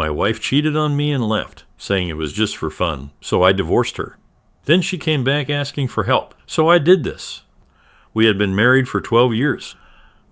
My wife cheated on me and left, saying it was just for fun, so I divorced her. Then she came back asking for help, so I did this. We had been married for 12 years.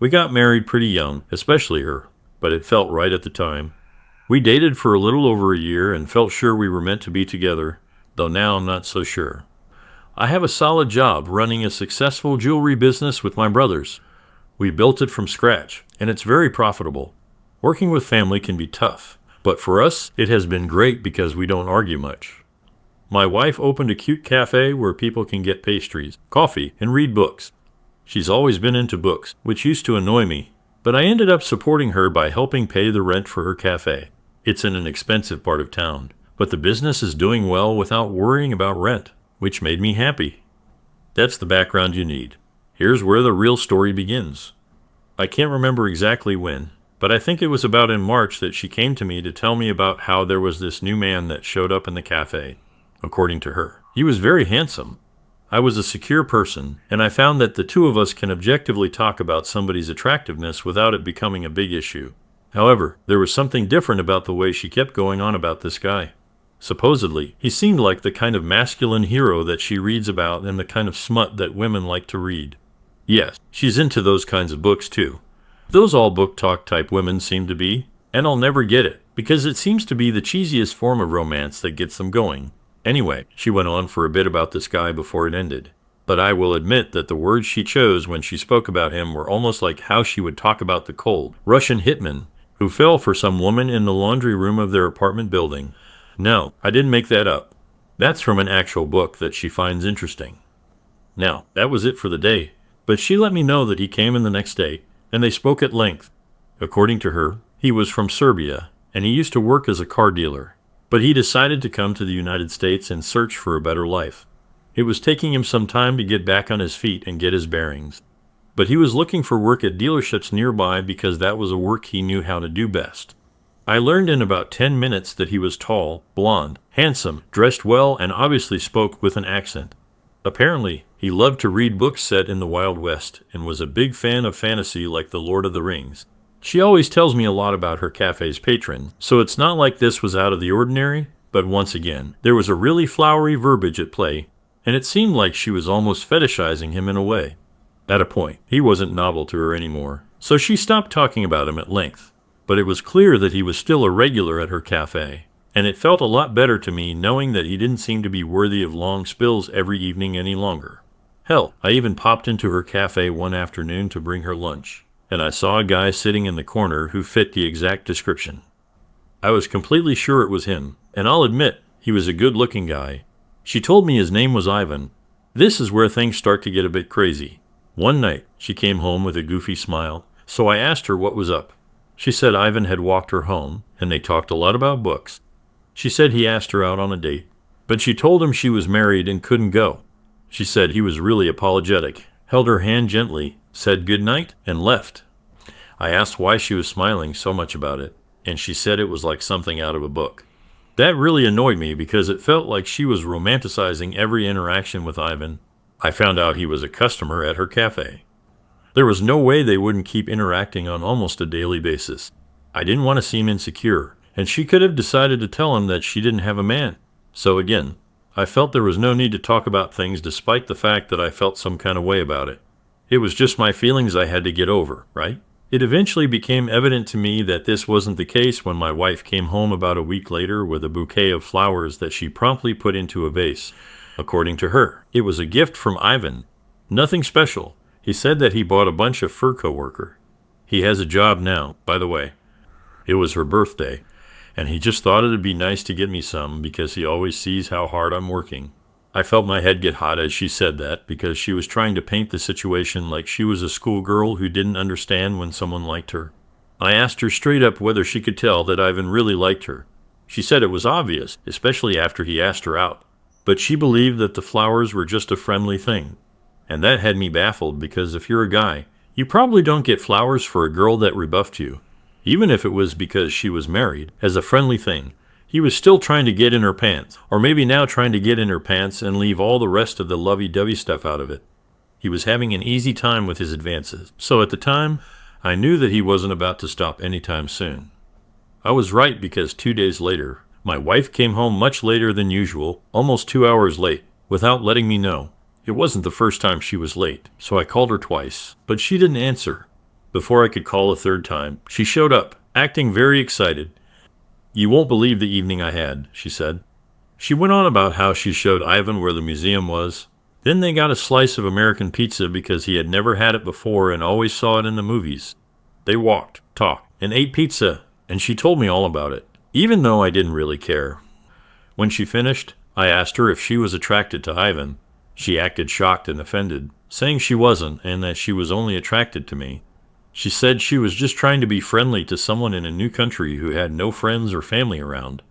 We got married pretty young, especially her, but it felt right at the time. We dated for a little over a year and felt sure we were meant to be together, though now I'm not so sure. I have a solid job running a successful jewelry business with my brothers. We built it from scratch, and it's very profitable. Working with family can be tough, but for us, it has been great because we don't argue much. My wife opened a cute cafe where people can get pastries, coffee, and read books. She's always been into books, which used to annoy me, but I ended up supporting her by helping pay the rent for her cafe. It's in an expensive part of town, but the business is doing well without worrying about rent, which made me happy. That's the background you need. Here's where the real story begins. I can't remember exactly when, but I think it was about in March that she came to me to tell me about how there was this new man that showed up in the cafe, according to her. He was very handsome. I was a secure person, and I found that the two of us can objectively talk about somebody's attractiveness without it becoming a big issue. However, there was something different about the way she kept going on about this guy. Supposedly, he seemed like the kind of masculine hero that she reads about and the kind of smut that women like to read. Yes, she's into those kinds of books too. Those all book talk type women seem to be, and I'll never get it, because it seems to be the cheesiest form of romance that gets them going. Anyway, she went on for a bit about this guy before it ended. But I will admit that the words she chose when she spoke about him were almost like how she would talk about the cold Russian hitman who fell for some woman in the laundry room of their apartment building. No, I didn't make that up. That's from an actual book that she finds interesting. Now, that was it for the day, but she let me know that he came in the next day, and they spoke at length. According to her, he was from Serbia, and he used to work as a car dealer. But he decided to come to the United States and search for a better life. It was taking him some time to get back on his feet and get his bearings. But he was looking for work at dealerships nearby because that was a work he knew how to do best. I learned in about 10 minutes that he was tall, blond, handsome, dressed well, and obviously spoke with an accent. Apparently, he loved to read books set in the Wild West and was a big fan of fantasy like The Lord of the Rings. She always tells me a lot about her cafe's patrons, so it's not like this was out of the ordinary, but once again, there was a really flowery verbiage at play, and it seemed like she was almost fetishizing him in a way. At a point, he wasn't novel to her anymore, so she stopped talking about him at length. But it was clear that he was still a regular at her cafe, and it felt a lot better to me knowing that he didn't seem to be worthy of long spills every evening any longer. Hell, I even popped into her cafe one afternoon to bring her lunch, and I saw a guy sitting in the corner who fit the exact description. I was completely sure it was him, and I'll admit, he was a good-looking guy. She told me his name was Ivan. This is where things start to get a bit crazy. One night, she came home with a goofy smile, so I asked her what was up. She said Ivan had walked her home, and they talked a lot about books. She said he asked her out on a date, but she told him she was married and couldn't go. She said he was really apologetic, held her hand gently, said good night, and left. I asked why she was smiling so much about it, and she said it was like something out of a book. That really annoyed me because it felt like she was romanticizing every interaction with Ivan. I found out he was a customer at her cafe. There was no way they wouldn't keep interacting on almost a daily basis. I didn't want to seem insecure, and she could have decided to tell him that she didn't have a man. So again, I felt there was no need to talk about things despite the fact that I felt some kind of way about it. It was just my feelings I had to get over, right? It eventually became evident to me that this wasn't the case when my wife came home about a week later with a bouquet of flowers that she promptly put into a vase. According to her, it was a gift from Ivan. Nothing special. He said that he bought a bunch of fur coworker. He has a job now, by the way. It was her birthday, and he just thought it'd be nice to get me some because he always sees how hard I'm working. I felt my head get hot as she said that because she was trying to paint the situation like she was a schoolgirl who didn't understand when someone liked her. I asked her straight up whether she could tell that Ivan really liked her. She said it was obvious, especially after he asked her out. But she believed that the flowers were just a friendly thing. And that had me baffled because if you're a guy, you probably don't get flowers for a girl that rebuffed you. Even if it was because she was married, as a friendly thing. He was still trying to get in her pants, or maybe now trying to get in her pants and leave all the rest of the lovey-dovey stuff out of it. He was having an easy time with his advances, so at the time, I knew that he wasn't about to stop anytime soon. I was right because 2 days later, my wife came home much later than usual, almost 2 hours late, without letting me know. It wasn't the first time she was late, so I called her twice, but she didn't answer. Before I could call a third time, she showed up, acting very excited. "You won't believe the evening I had," she said. She went on about how she showed Ivan where the museum was. Then they got a slice of American pizza because he had never had it before and always saw it in the movies. They walked, talked, and ate pizza, and she told me all about it, even though I didn't really care. When she finished, I asked her if she was attracted to Ivan. She acted shocked and offended, saying she wasn't and that she was only attracted to me. She said she was just trying to be friendly to someone in a new country who had no friends or family around.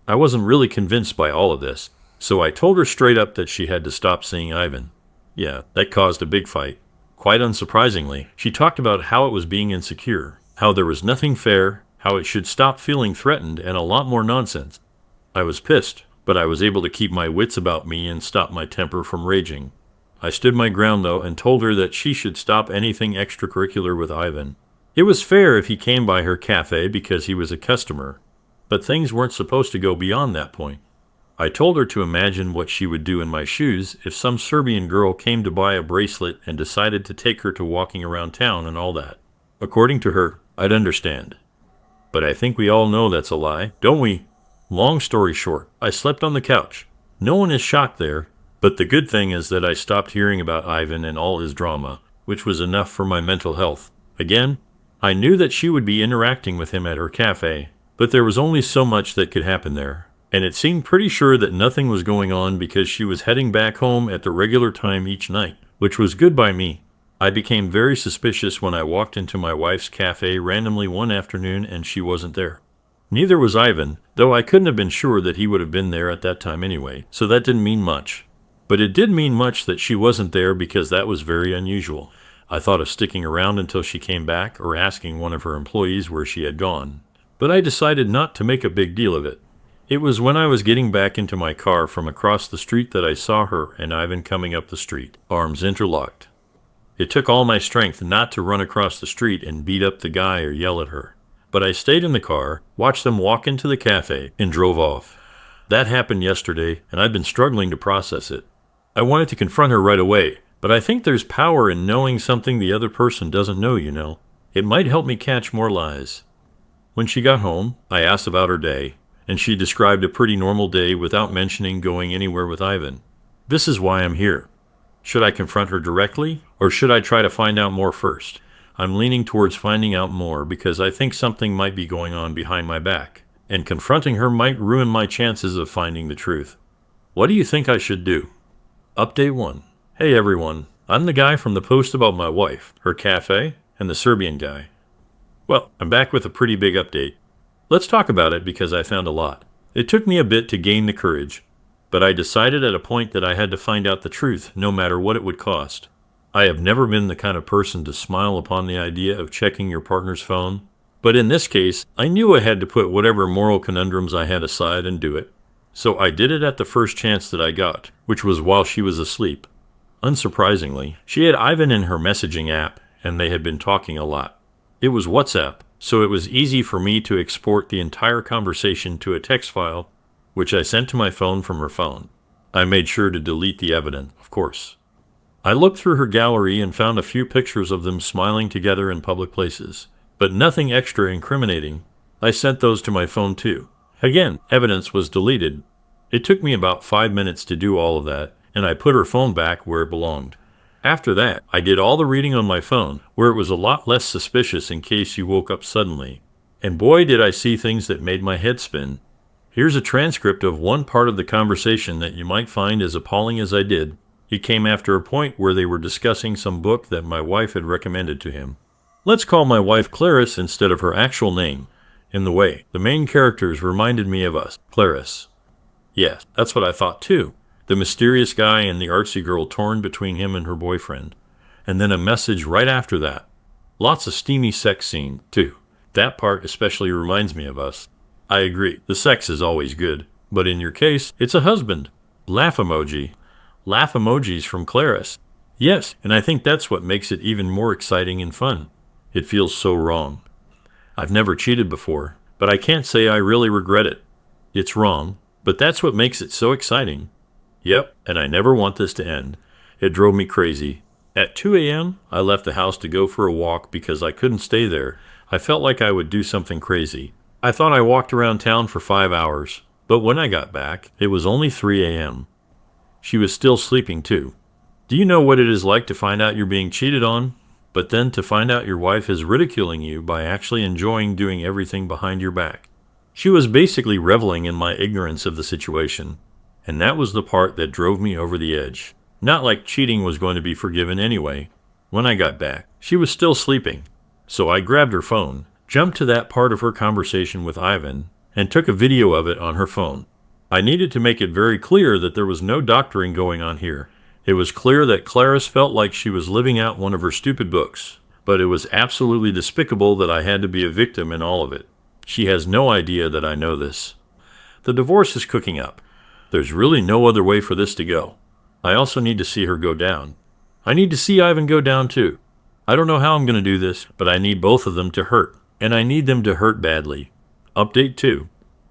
I wasn't really convinced by all of this, so I told her straight up that she had to stop seeing Ivan. Yeah, that caused a big fight. Quite unsurprisingly, she talked about how it was being insecure, how there was nothing fair, how it should stop feeling threatened, and a lot more nonsense. I was pissed, but I was able to keep my wits about me and stop my temper from raging. I stood my ground, though, and told her that she should stop anything extracurricular with Ivan. It was fair if he came by her cafe because he was a customer, but things weren't supposed to go beyond that point. I told her to imagine what she would do in my shoes if some Serbian girl came to buy a bracelet and decided to take her to walking around town and all that. According to her, I'd understand. But I think we all know that's a lie, don't we? Long story short, I slept on the couch. No one is shocked there, but the good thing is that I stopped hearing about Ivan and all his drama, which was enough for my mental health. Again, I knew that she would be interacting with him at her cafe, but there was only so much that could happen there. And it seemed pretty sure that nothing was going on because she was heading back home at the regular time each night, which was good by me. I became very suspicious when I walked into my wife's cafe randomly one afternoon and she wasn't there. Neither was Ivan, though I couldn't have been sure that he would have been there at that time anyway, so that didn't mean much. But it did mean much that she wasn't there because that was very unusual. I thought of sticking around until she came back or asking one of her employees where she had gone. But I decided not to make a big deal of it. It was when I was getting back into my car from across the street that I saw her and Ivan coming up the street, arms interlocked. It took all my strength not to run across the street and beat up the guy or yell at her. But I stayed in the car, watched them walk into the cafe, and drove off. That happened yesterday, and I've been struggling to process it. I wanted to confront her right away, but I think there's power in knowing something the other person doesn't know, you know. It might help me catch more lies. When she got home, I asked about her day, and she described a pretty normal day without mentioning going anywhere with Ivan. This is why I'm here. Should I confront her directly, or should I try to find out more first? I'm leaning towards finding out more because I think something might be going on behind my back, and confronting her might ruin my chances of finding the truth. What do you think I should do? Update 1. Hey everyone, I'm the guy from the post about my wife, her cafe, and the Serbian guy. Well, I'm back with a pretty big update. Let's talk about it because I found a lot. It took me a bit to gain the courage, but I decided at a point that I had to find out the truth no matter what it would cost. I have never been the kind of person to smile upon the idea of checking your partner's phone, but in this case, I knew I had to put whatever moral conundrums I had aside and do it. So I did it at the first chance that I got, which was while she was asleep. Unsurprisingly, she had Ivan in her messaging app, and they had been talking a lot. It was WhatsApp, so it was easy for me to export the entire conversation to a text file, which I sent to my phone from her phone. I made sure to delete the evidence, of course. I looked through her gallery and found a few pictures of them smiling together in public places, but nothing extra incriminating. I sent those to my phone too. Again, evidence was deleted. It took me about 5 minutes to do all of that, and I put her phone back where it belonged. After that, I did all the reading on my phone, where it was a lot less suspicious in case you woke up suddenly. And boy, did I see things that made my head spin. Here's a transcript of one part of the conversation that you might find as appalling as I did. It came after a point where they were discussing some book that my wife had recommended to him. Let's call my wife Clarice instead of her actual name. In the way, the main characters reminded me of us, Clarice. Yes, that's what I thought too. The mysterious guy and the artsy girl torn between him and her boyfriend. And then a message right after that. Lots of steamy sex scene, too. That part especially reminds me of us. I agree, the sex is always good. But in your case, it's a husband. Laugh emoji. Laugh emojis from Clarice. Yes, and I think that's what makes it even more exciting and fun. It feels so wrong. I've never cheated before, but I can't say I really regret it. It's wrong, but that's what makes it so exciting. Yep, and I never want this to end. It drove me crazy. At 2 a.m., I left the house to go for a walk because I couldn't stay there. I felt like I would do something crazy. I thought I walked around town for 5 hours, but when I got back, it was only 3 a.m. She was still sleeping too. Do you know what it is like to find out you're being cheated on, but then to find out your wife is ridiculing you by actually enjoying doing everything behind your back? She was basically reveling in my ignorance of the situation, and that was the part that drove me over the edge. Not like cheating was going to be forgiven anyway. When I got back, she was still sleeping, so I grabbed her phone, jumped to that part of her conversation with Ivan, and took a video of it on her phone. I needed to make it very clear that there was no doctoring going on here. It was clear that Clarice felt like she was living out one of her stupid books, but it was absolutely despicable that I had to be a victim in all of it. She has no idea that I know this. The divorce is cooking up. There's really no other way for this to go. I also need to see her go down. I need to see Ivan go down too. I don't know how I'm going to do this, but I need both of them to hurt, and I need them to hurt badly. Update 2.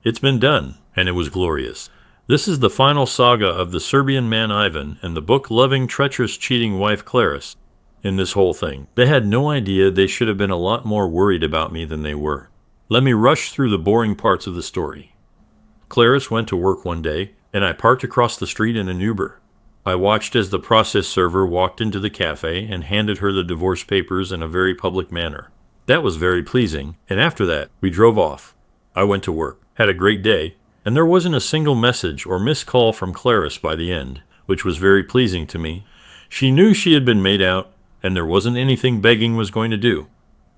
It's been done, and it was glorious. This is the final saga of the Serbian man Ivan and the book-loving, treacherous, cheating wife Clarice. In this whole thing, they had no idea they should have been a lot more worried about me than they were. Let me rush through the boring parts of the story. Clarice went to work one day, and I parked across the street in an Uber. I watched as the process server walked into the cafe and handed her the divorce papers in a very public manner. That was very pleasing, and after that, we drove off. I went to work, had a great day, and there wasn't a single message or missed call from Clarice by the end, which was very pleasing to me. She knew she had been made out, and there wasn't anything begging was going to do.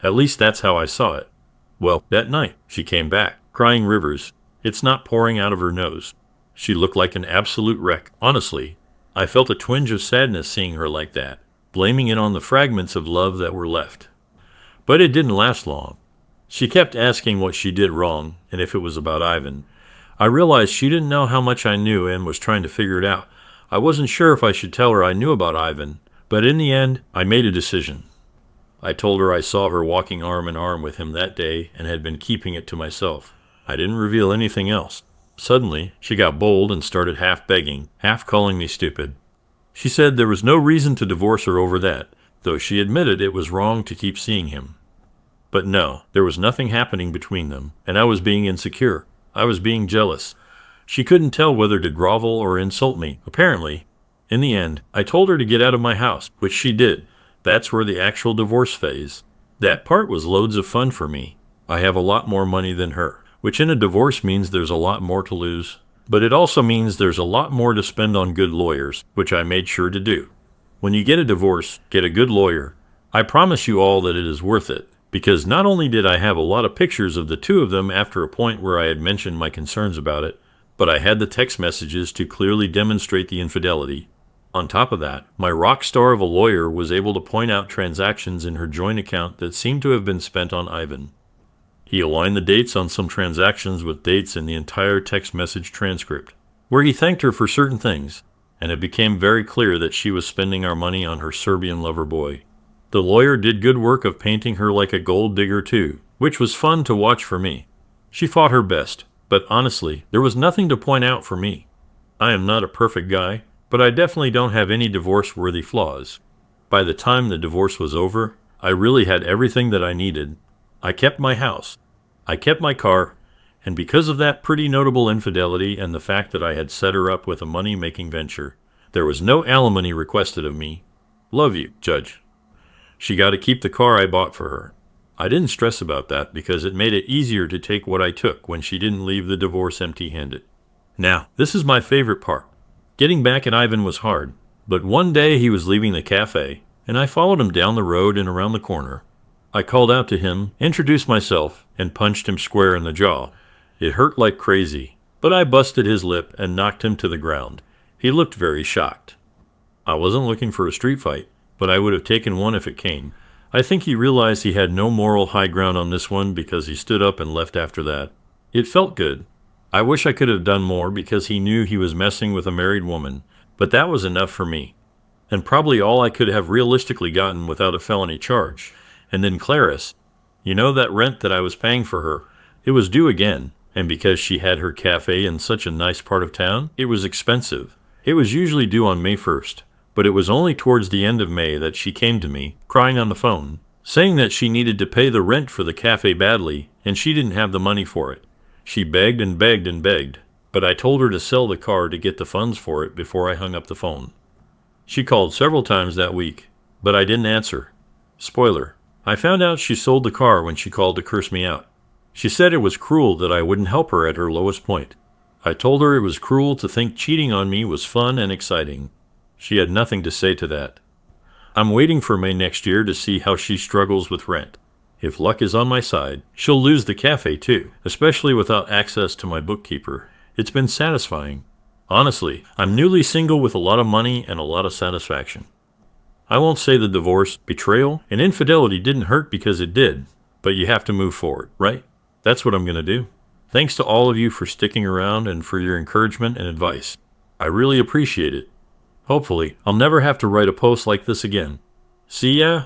At least that's how I saw it. Well, that night, she came back, crying rivers. It's not pouring out of her nose. She looked like an absolute wreck. Honestly, I felt a twinge of sadness seeing her like that, blaming it on the fragments of love that were left. But it didn't last long. She kept asking what she did wrong, and if it was about Ivan. I realized she didn't know how much I knew and was trying to figure it out. I wasn't sure if I should tell her I knew about Ivan, but in the end, I made a decision. I told her I saw her walking arm in arm with him that day and had been keeping it to myself. I didn't reveal anything else. Suddenly, she got bold and started half begging, half calling me stupid. She said there was no reason to divorce her over that, though she admitted it was wrong to keep seeing him. But no, there was nothing happening between them, and I was being insecure. I was being jealous. She couldn't tell whether to grovel or insult me, apparently. In the end, I told her to get out of my house, which she did. That's where the actual divorce phase. That part was loads of fun for me. I have a lot more money than her, which in a divorce means there's a lot more to lose. But it also means there's a lot more to spend on good lawyers, which I made sure to do. When you get a divorce, get a good lawyer. I promise you all that it is worth it, because not only did I have a lot of pictures of the two of them after a point where I had mentioned my concerns about it, but I had the text messages to clearly demonstrate the infidelity. On top of that, my rock star of a lawyer was able to point out transactions in her joint account that seemed to have been spent on Ivan. He aligned the dates on some transactions with dates in the entire text message transcript, where he thanked her for certain things, and it became very clear that she was spending our money on her Serbian lover boy. The lawyer did good work of painting her like a gold digger too, which was fun to watch for me. She fought her best, but honestly, there was nothing to point out for me. I am not a perfect guy, but I definitely don't have any divorce-worthy flaws. By the time the divorce was over, I really had everything that I needed. I kept my house, I kept my car, and because of that pretty notable infidelity and the fact that I had set her up with a money-making venture, there was no alimony requested of me. Love you, Judge. She got to keep the car I bought for her. I didn't stress about that because it made it easier to take what I took when she didn't leave the divorce empty-handed. Now, this is my favorite part. Getting back at Ivan was hard, but one day he was leaving the cafe, and I followed him down the road and around the corner. I called out to him, introduced myself, and punched him square in the jaw. It hurt like crazy, but I busted his lip and knocked him to the ground. He looked very shocked. I wasn't looking for a street fight, but I would have taken one if it came. I think he realized he had no moral high ground on this one because he stood up and left after that. It felt good. I wish I could have done more because he knew he was messing with a married woman, but that was enough for me. And probably all I could have realistically gotten without a felony charge. And then Clarice, you know that rent that I was paying for her, It was due again, and because she had her cafe in such a nice part of town, it was expensive. It was usually due on May 1st, but it was only towards the end of May that she came to me, crying on the phone, saying that she needed to pay the rent for the cafe badly, and she didn't have the money for it. She begged and begged and begged, but I told her to sell the car to get the funds for it before I hung up the phone. She called several times that week, but I didn't answer. Spoiler, I found out she sold the car when she called to curse me out. She said it was cruel that I wouldn't help her at her lowest point. I told her it was cruel to think cheating on me was fun and exciting. She had nothing to say to that. I'm waiting for May next year to see how she struggles with rent. If luck is on my side, she'll lose the cafe too, especially without access to my bookkeeper. It's been satisfying. Honestly, I'm newly single with a lot of money and a lot of satisfaction. I won't say the divorce, betrayal, and infidelity didn't hurt because it did, but you have to move forward, right? That's what I'm going to do. Thanks to all of you for sticking around and for your encouragement and advice. I really appreciate it. Hopefully, I'll never have to write a post like this again. See ya?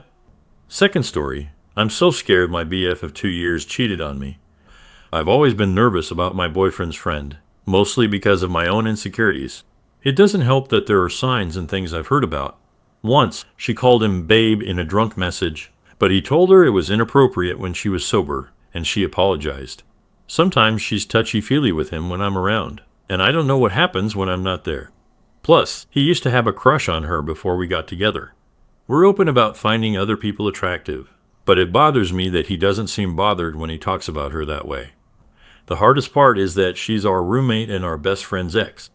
Second story. I'm so scared my BF of 2 years cheated on me. I've always been nervous about my boyfriend's friend, mostly because of my own insecurities. It doesn't help that there are signs and things I've heard about. Once, she called him babe in a drunk message, but he told her it was inappropriate when she was sober, and she apologized. Sometimes she's touchy-feely with him when I'm around, and I don't know what happens when I'm not there. Plus, he used to have a crush on her before we got together. We're open about finding other people attractive, but it bothers me that he doesn't seem bothered when he talks about her that way. The hardest part is that she's our roommate and our best friend's ex.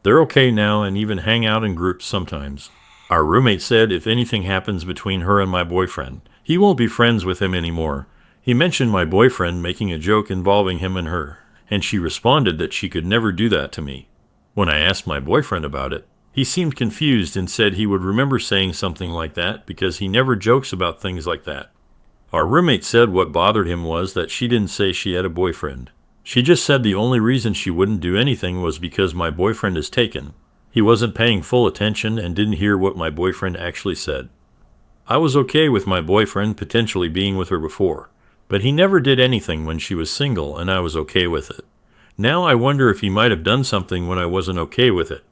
They're okay now and even hang out in groups sometimes. Our roommate said if anything happens between her and my boyfriend, he won't be friends with him anymore. He mentioned my boyfriend making a joke involving him and her, and she responded that she could never do that to me. When I asked my boyfriend about it, he seemed confused and said he would remember saying something like that because he never jokes about things like that. Our roommate said what bothered him was that she didn't say she had a boyfriend. She just said the only reason she wouldn't do anything was because my boyfriend is taken. He wasn't paying full attention and didn't hear what my boyfriend actually said. I was okay with my boyfriend potentially being with her before, but he never did anything when she was single and I was okay with it. Now I wonder if he might have done something when I wasn't okay with it.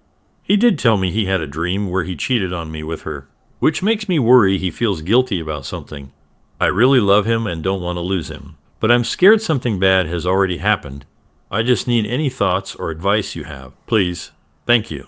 He did tell me he had a dream where he cheated on me with her, which makes me worry he feels guilty about something. I really love him and don't want to lose him, but I'm scared something bad has already happened. I just need any thoughts or advice you have, please. Thank you.